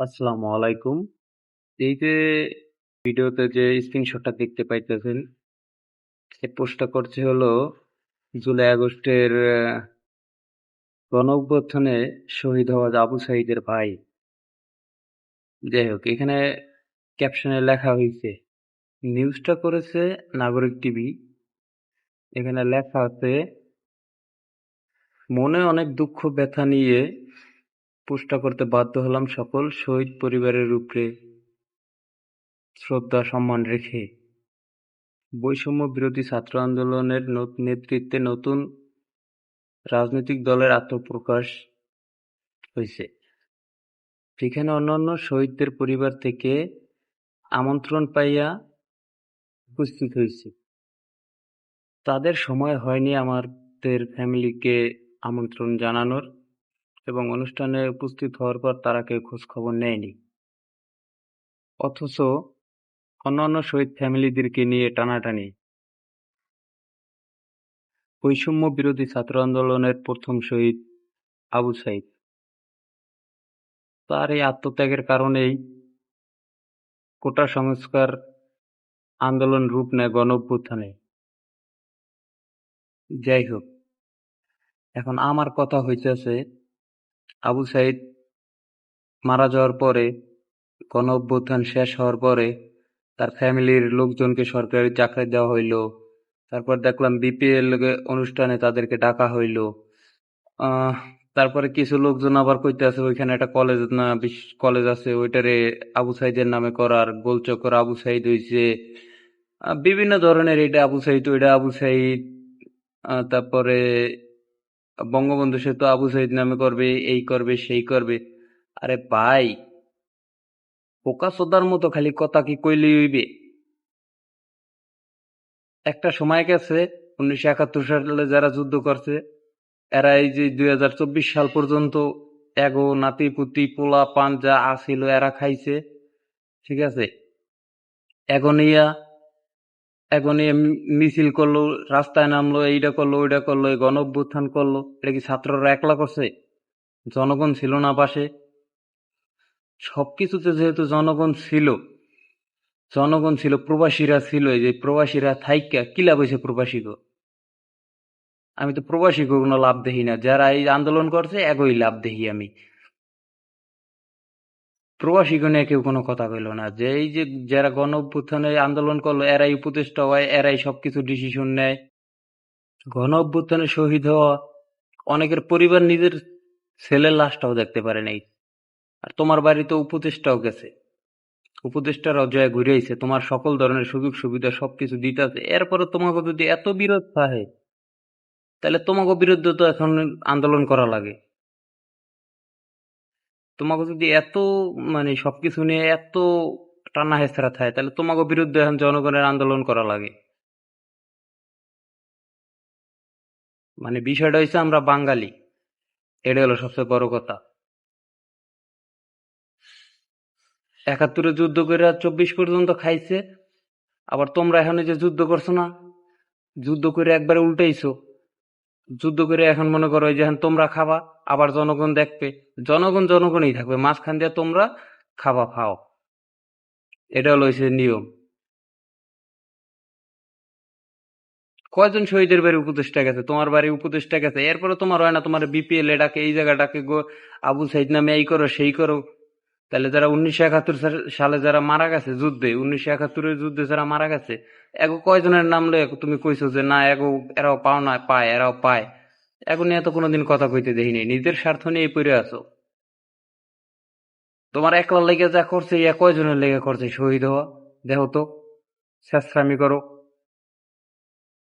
আসসালামু আলাইকুম। এই যে ভিডিওতে যে স্ক্রিনশটটা দেখতে পাইতেছেন, এই পোস্টটা করছে হলো জুলাই আগস্টের গণঅভ্যুত্থানে শহীদ হওয়া আবু সাঈদের ভাই। যাই হোক, এখানে ক্যাপশনে লেখা হয়েছে, নিউজটা করেছে নাগরিক টিভি। এখানে লেখা আছে, মনে অনেক দুঃখ ব্যথা নিয়ে পোস্টটা করতে বাধ্য হলাম সকল শহীদ পরিবারের উপরে শ্রদ্ধা সম্মান রেখে। বৈষম্য বিরোধী ছাত্র আন্দোলনের নেতৃত্বে নতুন রাজনৈতিক দলের আত্মপ্রকাশ হয়েছে। সেখানে অন্যান্য শহীদদের পরিবার থেকে আমন্ত্রণ পাইয়া উপস্থিত হয়েছি। তাদের সময় হয়নি আমাদের ফ্যামিলিকে আমন্ত্রণ জানানোর, এবং অনুষ্ঠানে উপস্থিত হওয়ার পর তারা কেউ খোঁজ খবর নেয়নি। অথচ অন্যান্য শহীদ ফ্যামিলিদেরকে নিয়ে টানাটানি। বৈষম্য বিরোধী ছাত্র আন্দোলনের প্রথম শহীদ আবু সাঈদ, তার এই আত্মত্যাগের কারণেই কোটা সংস্কার আন্দোলন রূপ নেয় গণঅভ্যুত্থানে। যাই হোক, এখন আমার কথা হইতেছে, আবু সাঈদ মারা যাওয়ার পরে, গণঅভ্যুত্থান শেষ হওয়ার পরে তার ফ্যামিলির লোকজনকে সরকারি চাকরি দেওয়া হইলো। তারপর দেখলাম বিপিএল অনুষ্ঠানে তাদেরকে ডাকা হইলো। আহ তারপরে কিছু লোকজন আবার কইতেছে ওইখানে একটা কলেজ না কলেজ আছে, ওইটারে আবু সাঈদের নামে করার, গোলচক্কর আবু সাঈদ হইছে। বিভিন্ন ধরনের, এটা আবু সাঈদ ওইটা আবু সাঈদ। তারপরে বঙ্গবন্ধু সেতু আবু সাঈদ নামে করবে, এই করবে সেই করবে। আরে ভাই, বোকা চোদার মতো খালি কথা কি কইলেই হইবে? একটা সময় গেছে, 1971 সালে যারা যুদ্ধ করছে, এরা এই যে 2024 সাল পর্যন্ত এগো নাতি পুতি পোলা পান যা আসিল এরা খাইছে, ঠিক আছে? এগোনিয়া এগোনিয়া মিছিল করলো, রাস্তায় নামলো, এইটা করলো ওইটা করলো, এই গণ অভ্যুত্থান করলো। এটা কি ছাত্ররা একলা করছে? জনগণ ছিল না পাশে? সবকিছুতে যেহেতু জনগণ ছিল, প্রবাসীরা ছিল, এই যে প্রবাসীরা থাইকা কি লাভ হয়েছে প্রবাসী গো? আমি তো প্রবাসী কোনো লাভ দেখি না, যারা এই আন্দোলন করছে এগোই লাভ দেখি আমি। প্রবাসী নিয়ে কেউ কোনো কথা কইলো না, যে এই যে যারা গণ অভ্যুত্থানে আন্দোলন করলো এরাই উপদেষ্টা হয়, এরাই সবকিছু ডিসিশন নেয়। গণ অভ্যুত্থানে শহীদ হওয়া অনেকের পরিবার নিজের ছেলের লাশটাও দেখতে পারে নাই। আর তোমার বাড়িতে উপদেষ্টাও গেছে, উপদেষ্টারাও জয় ঘুরে আইছে, তোমার সকল ধরনের সুযোগ সুবিধা সবকিছু দিতেছে, এরপরে তোমাকে যদি এত বিরোধ থাকে, তাহলে তোমাকে বিরুদ্ধে তো এখন আন্দোলন করা লাগে। তোমাকে যদি এত মানে সবকিছু নিয়ে এত টানা হেঁচড়া থাকে, তাহলে তোমাকে বিরুদ্ধে এখন জনগণের আন্দোলন করা লাগে। মানে বিষয়টা হচ্ছে আমরা বাঙালি, এটা হলো সবচেয়ে বড় কথা। 71-এ যুদ্ধ করে 24 পর্যন্ত খাইছে, আবার তোমরা এখন এই যে যুদ্ধ করছো না, যুদ্ধ করে একবারে উল্টাইছো। যুদ্ধ করে এখন মনে করো এই যে এখন তোমরা খাবা, আবার জনগণ দেখবে, জনগণই থাকবে, মাঝখান দিয়ে তোমরা খাবা খাও। এটা হলো হচ্ছে নিয়ম। কয়জন শহীদের বাড়ি উপদেষ্টা গেছে? তোমার বাড়ি উপদেষ্টা গেছে, এরপরে তোমার হয় না, তোমার বিপিএল এটাকে এই জায়গাটাকে গো আবু সাইদ নামে এই করো সেই করো। তাহলে যারা 1971 সালে যারা মারা গেছে যুদ্ধে, 1971-এর যুদ্ধে যারা মারা গেছে, এগো কয়জনের নাম লয়ে তুমি কইছো যে না এগো এরাও পাও না পায়, এরাও পায়? এগো নিয়ে তো কোনোদিন কথা কইতে দেখিনি, নিজের স্বার্থ নিয়ে পড়ে আছো। তোমার একলার লেগে যা করছে, ইয়া কয়জনের লেগে করছে শহীদ হওয়া? দেখো তো, শেষরামি করো।